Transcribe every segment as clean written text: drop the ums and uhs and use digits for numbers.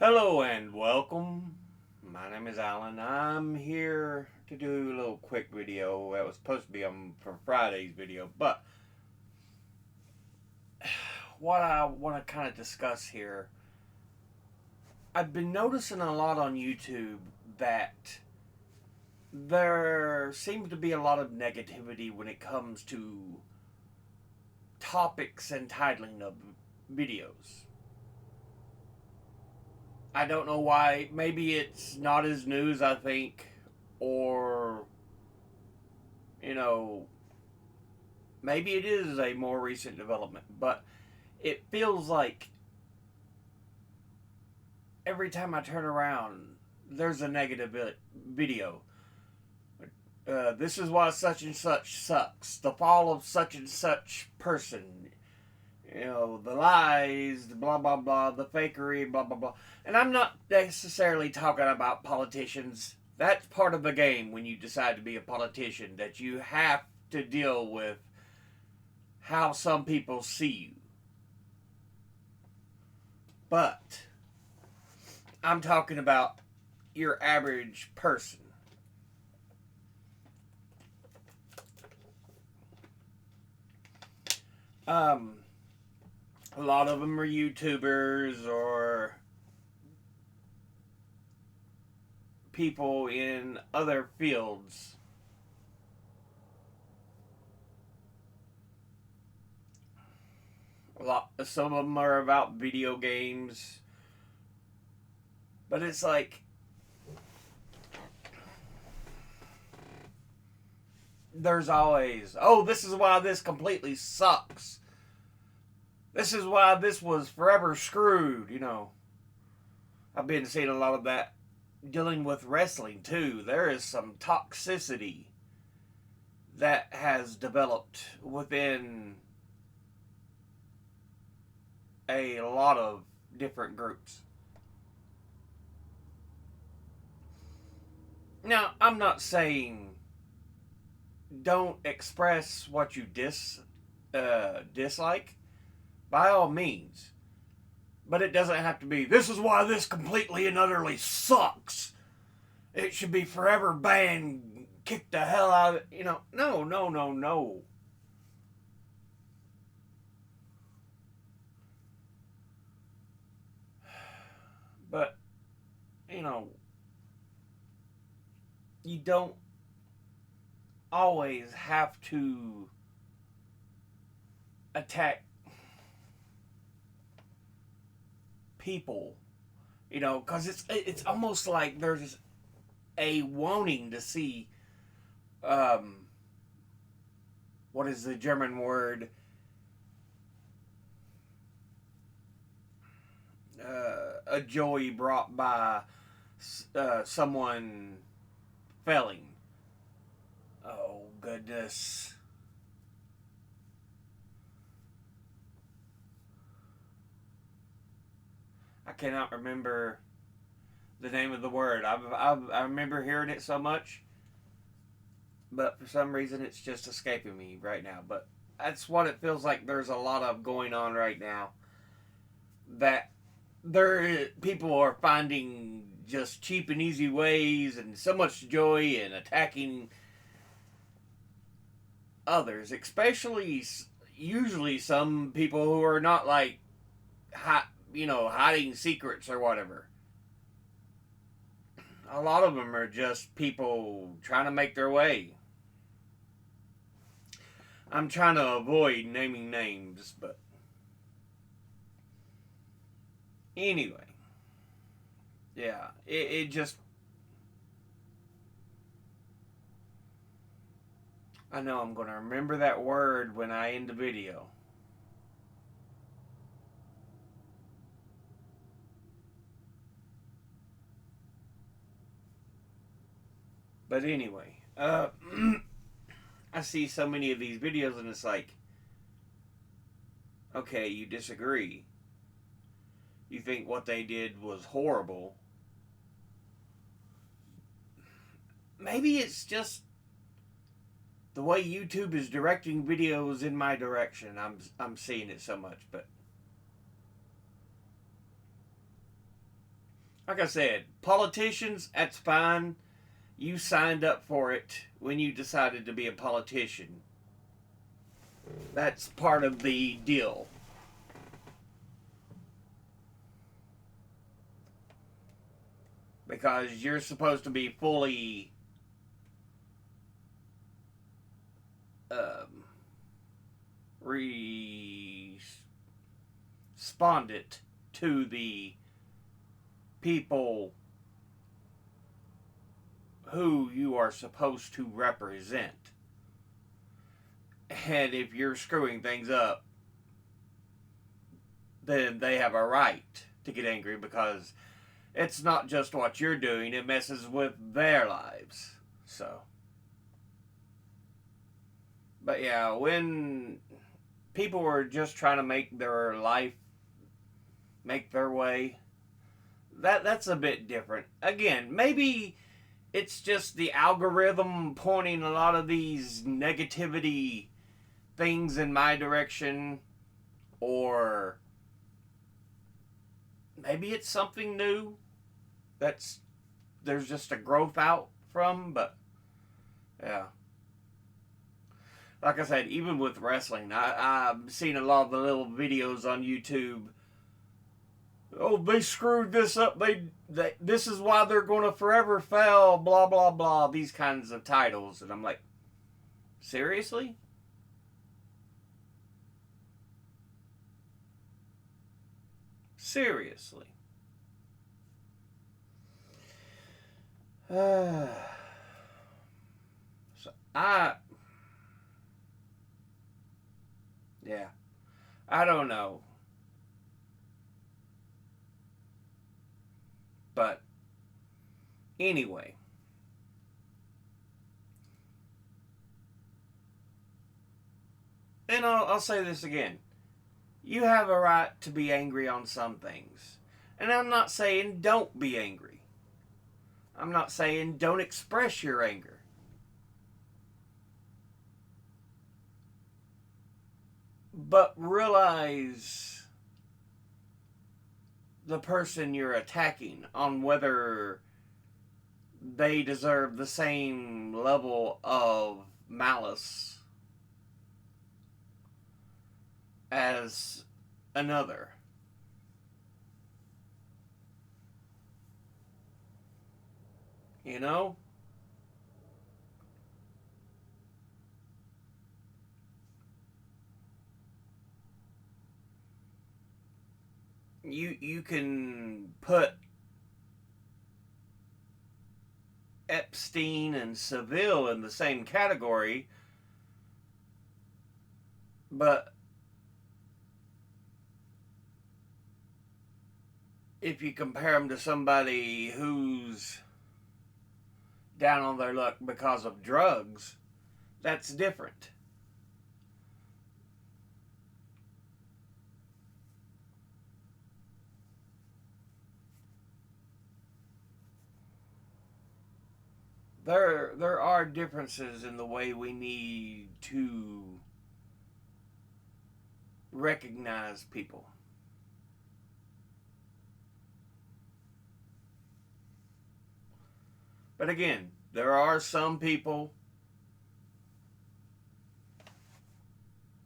Hello and welcome. My name is Alan. I'm here to do a little quick video. It was supposed to be for Friday's video, but what I want to kind of discuss here, I've been noticing a lot on YouTube that there seems to be a lot of negativity when it comes to topics and titling of videos. I don't know why. Maybe it's not as new as I think, or, you know, maybe it is a more recent development, but it feels like every time I turn around, there's a negative video. This is why such and such sucks. The fall of such and such person. The lies, the blah blah blah, the fakery, blah blah blah. And I'm not necessarily talking about politicians. That's part of the game when you decide to be a politician, that you have to deal with how some people see you. But I'm talking about your average person. A lot of them are YouTubers or people in other fields. Some of them are about video games, but it's like there's always, oh, this is why this completely sucks. This is why this was forever screwed, I've been seeing a lot of that dealing with wrestling too. There is some toxicity that has developed within a lot of different groups. Now, I'm not saying don't express what you dislike, by all means. But it doesn't have to be, this is why this completely and utterly sucks. It should be forever banned, kick the hell out of it. No. But, you don't always have to attack people, because it's almost like there's a wanting to see, what is the German word? A joy brought by someone failing. Oh, goodness. I cannot remember the name of the word. I remember hearing it so much, but for some reason it's just escaping me right now. But that's what it feels like. There's a lot of going on right now. That people are finding just cheap and easy ways and so much joy in attacking others, especially usually some people who are not like hiding secrets or whatever. A lot of them are just people trying to make their way. I'm trying to avoid naming names, but anyway. Yeah, it just, I know I'm going to remember that word when I end the video. But anyway, I see so many of these videos and it's like, okay, you disagree. You think what they did was horrible. Maybe it's just the way YouTube is directing videos in my direction. I'm seeing it so much, but Like I said, politicians, that's fine. You signed up for it when you decided to be a politician. That's part of the deal. Because you're supposed to be fully um, respondent to the people who you are supposed to represent. And if you're screwing things up, then they have a right to get angry because it's not just what you're doing, it messes with their lives. So. But yeah, when people were just trying to make their life, make their way, that's a bit different. Again, maybe it's just the algorithm pointing a lot of these negativity things in my direction, or maybe it's something new that's there's just a growth out from, but yeah. Like I said, even with wrestling, I've seen a lot of the little videos on YouTube. Oh, they screwed this up. They this is why they're going to forever fail. Blah blah blah. These kinds of titles, and I'm like, seriously? Seriously? So yeah, I don't know, but anyway, and I'll say this again. You have a right to be angry on some things. And I'm not saying don't be angry. I'm not saying don't express your anger. But realize the person you're attacking on whether they deserve the same level of malice as another. You know? You can put Epstein and Seville in the same category, but if you compare them to somebody who's down on their luck because of drugs, that's different. There are differences in the way we need to recognize people. But again, there are some people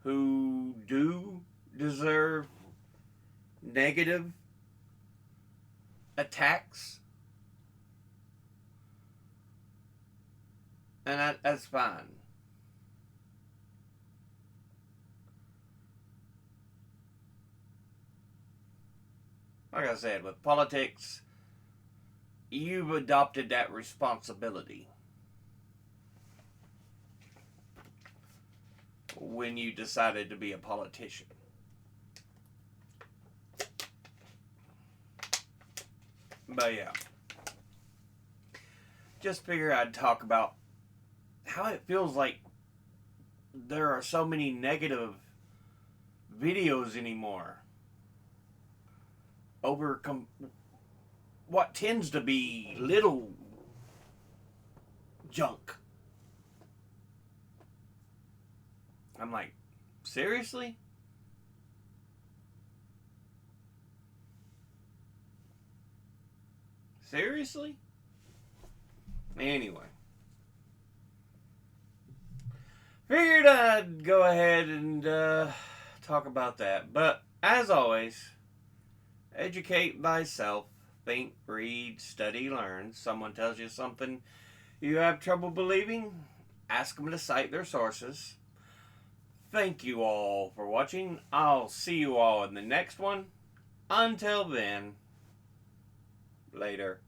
who do deserve negative attacks, and that's fine. Like I said, with politics, you've adopted that responsibility when you decided to be a politician. But yeah, just figure I'd talk about how it feels like there are so many negative videos anymore over what tends to be little junk. I'm like, seriously? Seriously? Anyway. Figured I'd go ahead and talk about that. But, as always, educate thyself. Think, read, study, learn. Someone tells you something you have trouble believing, ask them to cite their sources. Thank you all for watching. I'll see you all in the next one. Until then, later.